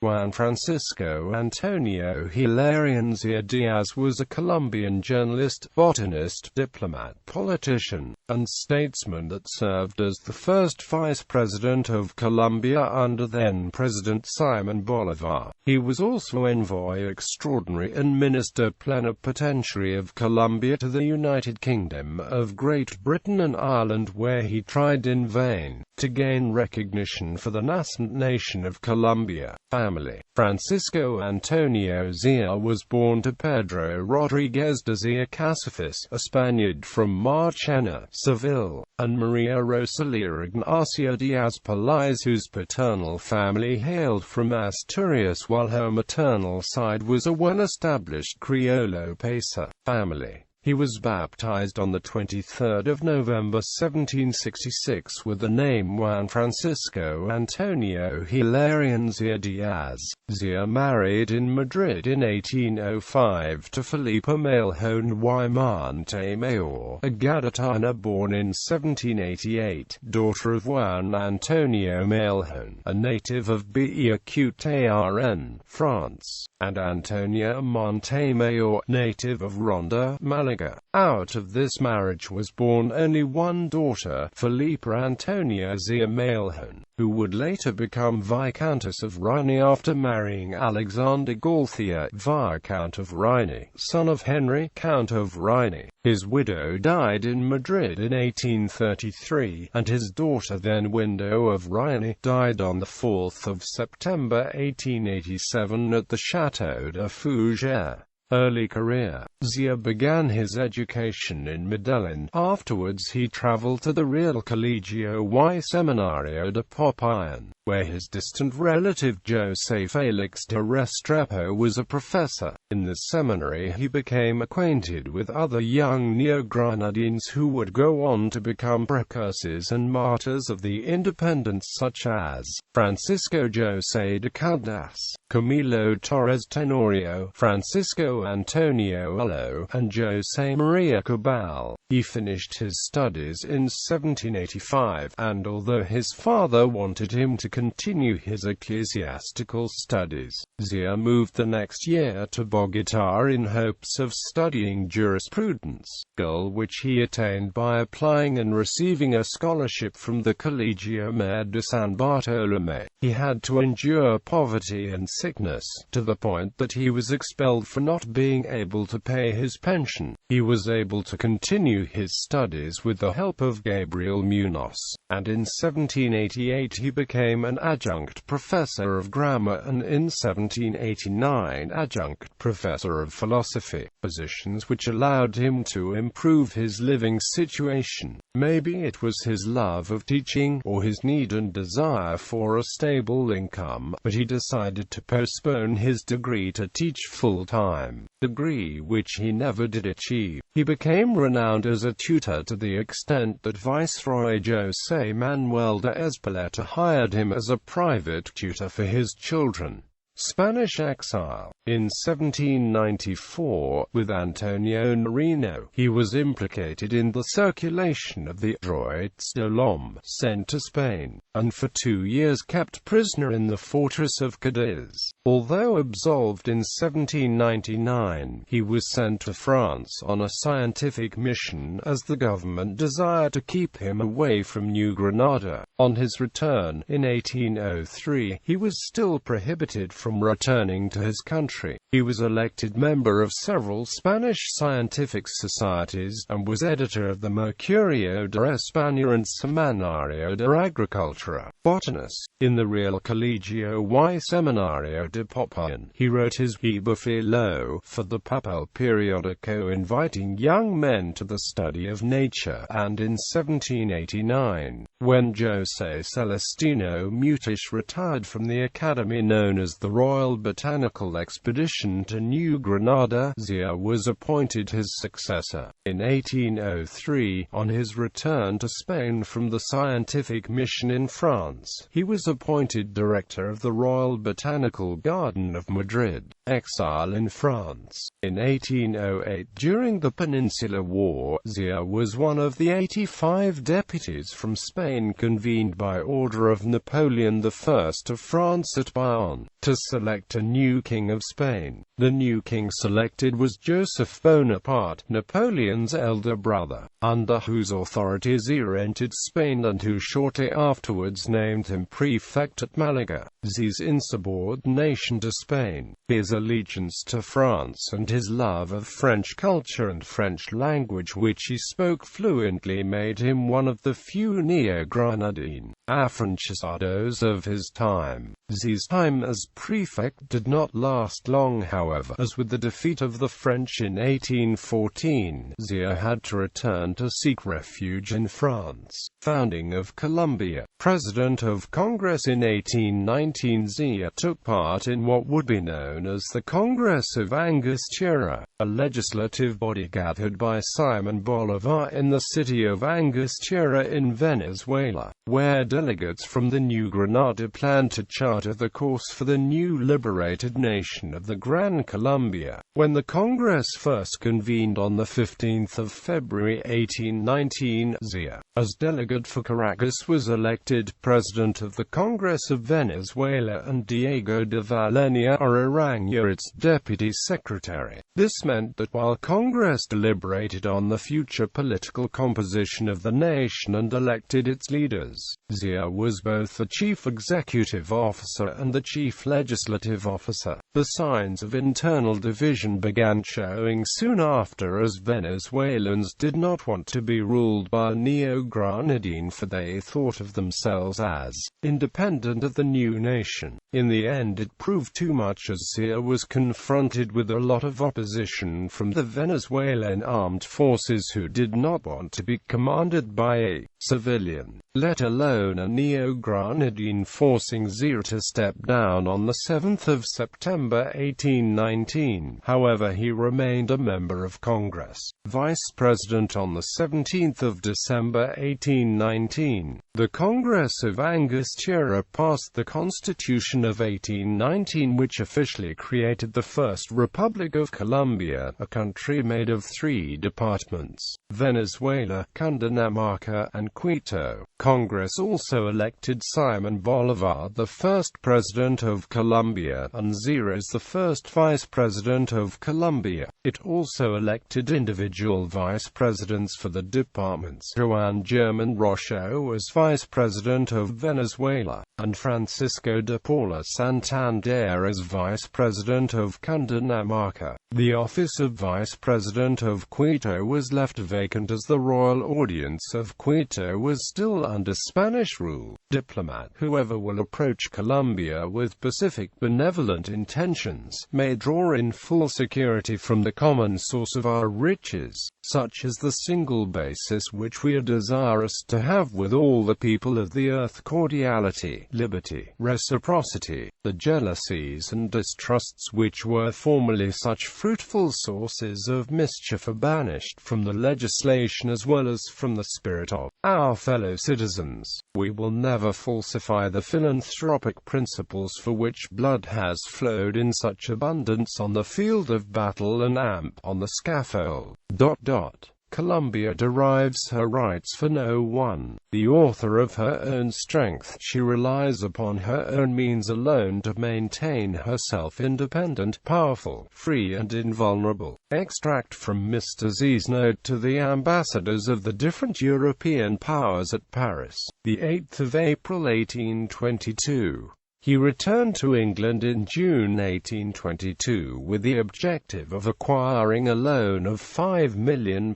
Juan Francisco Antonio Hilarión Zea Díaz was a Colombian journalist, botanist, diplomat, politician, and statesman that served as the first Vice President of Colombia under then-President Simón Bolívar. He was also Envoy Extraordinary and Minister Plenipotentiary of Colombia to the United Kingdom of Great Britain and Ireland, where he tried in vain to gain recognition for the nascent nation of Colombia. Family. Francisco Antonio Zea was born to Pedro Rodríguez de Zea Casafis, a Spaniard from Marchena, Seville, and Maria Rosalia Ignacia Díaz Pelaez, whose paternal family hailed from Asturias while her maternal side was a well-established Criollo Paisa family. He was baptized on the 23rd of November 1766 with the name Juan Francisco Antonio Hilarión Zea Díaz. Zea married in Madrid in 1805 to Felipa Mailhón y Montemayor, a Gaditana born in 1788, daughter of Juan Antonio Mailhón, a native of Béarn, France, and Antonia Montemayor, native of Ronda, Malaga. Out of this marriage was born only one daughter, Felipa Antonia Zea Mailhón, who would later become Viscountess of Rini after marrying Alexander Gauthier, Viscount of Rini, son of Henry, Count of Rini. His widow died in Madrid in 1833, and his daughter, then Widow of Rini, died on the 4th of September 1887 at the Château de Fougères. Early career. Zea began his education in Medellin. Afterwards he traveled to the Real Colegio y Seminario de Popayán, where his distant relative José Félix de Restrepo was a professor. In the seminary he became acquainted with other young neo-Granadines who would go on to become precursors and martyrs of the independence, such as Francisco José de Caldas, Camilo Torres Tenorio, Francisco Antonio Ulloa, and José María Cabal. He finished his studies in 1785, and although his father wanted him to continue his ecclesiastical studies, Zea moved the next year to Bogotá in hopes of studying jurisprudence, goal which he attained by applying and receiving a scholarship from the Colegio Mayor de San Bartolomé. He had to endure poverty and sickness, to the point that he was expelled for not being able to pay his pension. He was able to continue his studies with the help of Gabriel Munoz, and in 1788 he became an adjunct professor of grammar and in 1789 adjunct professor of philosophy, positions which allowed him to improve his living situation. Maybe it was his love of teaching, or his need and desire for a stable income, but he decided to postpone his degree to teach full-time, degree which he never did achieve. He became renowned as a tutor to the extent that Viceroy José Manuel de Ezpeleta hired him as a private tutor for his children. Spanish exile. In 1794, with Antonio Nariño, he was implicated in the circulation of the droits de l'homme sent to Spain, and for 2 years kept prisoner in the fortress of Cadiz. Although absolved in 1799, he was sent to France on a scientific mission as the government desired to keep him away from New Granada. On his return, in 1803, he was still prohibited from returning to his country. He was elected member of several Spanish scientific societies, and was editor of the Mercurio de España and Semanario de Agricultura. Botanist. In the Real Colegio y Seminario de Popayán, he wrote his Vida Filo for the Papel Periódico, inviting young men to the study of nature, and in 1789, when José Celestino Mutis retired from the academy known as the Royal Botanical Expedition to New Granada, Zea was appointed his successor. In 1803, on his return to Spain from the scientific mission in France, he was appointed director of the Royal Botanical Garden of Madrid. Exile in France. In 1808, during the Peninsular War, Zea was one of the 85 deputies from Spain convened by order of Napoleon I of France at Bayonne, to select a new king of Spain. The new king selected was Joseph Bonaparte, Napoleon's elder brother, under whose authority Zea entered Spain and who shortly afterwards named him prefect at Malaga. Zea's insubordination to Spain, his allegiance to France and his love of French culture and French language which he spoke fluently made him one of the few neo-Granadine afrancesados of his time. Zea's time as prefect did not last long, however, as with the defeat of the French in 1814, Zea had to return to seek refuge in France. Founding of Colombia. President of Congress in 1819, Zea took part in what would be known as the Congress of Angostura, a legislative body gathered by Simón Bolívar in the city of Angostura in Venezuela, where delegates from the New Granada planned to charter the course for the new liberated nation of the Gran Colombia. When the Congress first convened on the 15th of February 1819, Zea, as delegate for Caracas, was elected President of the Congress of Venezuela and Diego de Valera Aranha its Deputy Secretary. This meant that while Congress deliberated on the future political composition of the nation and elected its leaders, Zea was both the chief executive officer and the chief legislative officer. The signs of internal division began showing soon after, as Venezuelans did not want to be ruled by a neo-Granadine, for they thought of themselves as independent of the new nation. In the end it proved too much, as Zea was confronted with a lot of opposition from the Venezuelan armed forces who did not want to be commanded by a civilian, let alone a neo-Granadine, forcing Zea to step down on the 7th of September 1819. However, he remained a member of Congress, Vice President on the 17th of December 1819. The Congress of Angostura passed the Constitution of 1819, which officially created the first Republic of Colombia, a country made of 3 departments: Venezuela, Cundinamarca, and Quito. Congress also elected Simón Bolívar the first President of Colombia, and Zea as the first Vice President of Colombia. It also elected individual Vice Presidents for the departments: Juan German Rocho as Vice President of Venezuela, and Francisco de Paula Santander as Vice President of Cundinamarca. The office of Vice President of Quito was left vacant as the royal audience of Quito was still under Spanish rule. Diplomat: whoever will approach Colombia with pacific, benevolent intentions, may draw in full security from the common source of our riches, such as the single basis which we are desirous to have with all the people of the earth: cordiality, liberty, reciprocity. The jealousies and distrusts which were formerly such fruitful sources of mischief are banished from the legislation as well as from the spirit of our fellow citizens. We will never falsify the philanthropic principles for which blood has flowed in such abundance on the field of battle and on the scaffold. Colombia derives her rights for no one. The author of her own strength, she relies upon her own means alone to maintain herself independent, powerful, free and invulnerable. Extract from Mr. Zea's note to the ambassadors of the different European powers at Paris, the 8th of April 1822. He returned to England in June 1822 with the objective of acquiring a loan of £5 million.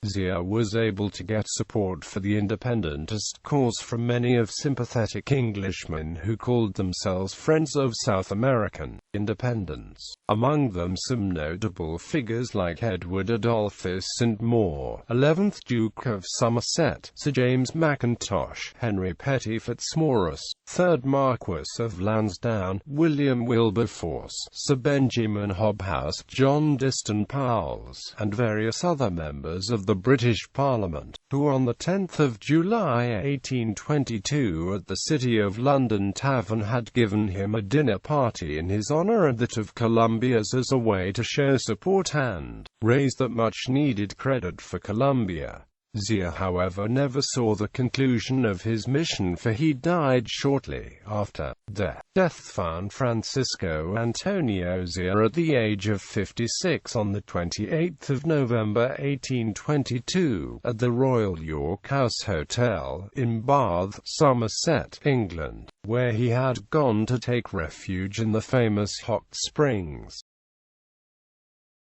Zea was able to get support for the independentist cause from many of sympathetic Englishmen who called themselves Friends of South American Independence. Among them some notable figures like Edward Adolphus St. Maur, 11th Duke of Somerset, Sir James Mackintosh, Henry Petty Fitzmaurice, 3rd Marquess of Lansdowne, William Wilberforce, Sir Benjamin Hobhouse, John Diston Powles, and various other members of the British Parliament, who on the 10th of July 1822 at the City of London Tavern had given him a dinner party in his honour and that of Colombia's as a way to show support and raise that much-needed credit for Colombia. Zea, however, never saw the conclusion of his mission, for he died shortly after. Death found Francisco Antonio Zea at the age of 56 on the 28th of November 1822, at the Royal York House Hotel, in Bath, Somerset, England, where he had gone to take refuge in the famous hot springs.